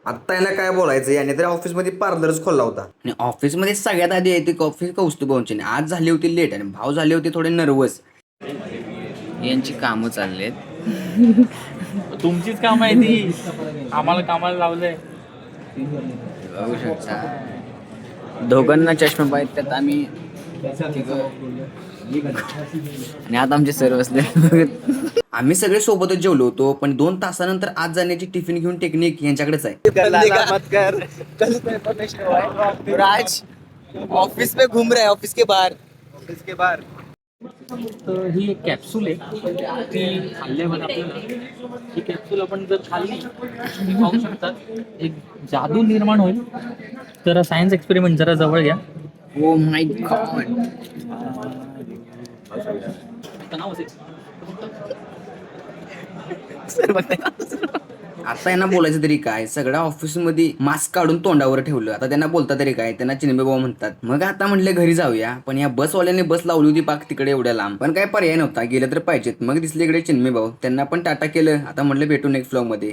आत्ता यांना काय बोलायचं, याने तर ऑफिसमध्ये पार्लरच खोलला होता. आणि ऑफिसमध्ये सगळ्यात आधी येते कॉफी कौस्तुभ भाऊंची. आज झाली होती लेट आणि भाऊ झाले होते थोडे नर्वस. यांची कामं चाललेत. तुमचीच काम आहे ती, आम्हाला कामाला लावलंय. बघू शकता दोघांना चष्मा पाहिजे त्यात आम्ही आणि आता आमचे सर बसले. आम्ही सगळे सोबतच जेवलो होतो, पण 2 तासानंतर आज जाण्याची टिफिन घेऊन टेक्निक यांच्याकडेच आहे. राज ऑफिस में घूम रहा है, ऑफिस के बाहर. तर ही एक कॅप्सूल आहे, ती खाल्ल्यावर आपल्याला ही कॅप्सूल आपण जर खाल्ली तुम्ही पाहू शकता एक जादू निर्माण होईल. जरा सायन्स एक्सपेरिमेंट जरा जवळ घ्या. Oh my God. नाव असेल आता यांना बोलायचं तरी काय, सगळ्या ऑफिसमध्ये मास्क काढून तोंडावर ठेवलं. आता त्यांना बोलता तरी काय, त्यांना चिन्हे भाऊ म्हणतात. मग आता म्हटलं घरी जाऊया, पण या बसवाल्याने बस लावली होती पाक तिकडे एवढ्या लांब. पण काय पर्याय नव्हता, गेलं तर पाहिजेत. मग दिसले इकडे चिन्हे भाऊ, त्यांना पण टाटा केलं. आता म्हटलं भेटू नेक्स्ट व्लॉग मध्ये.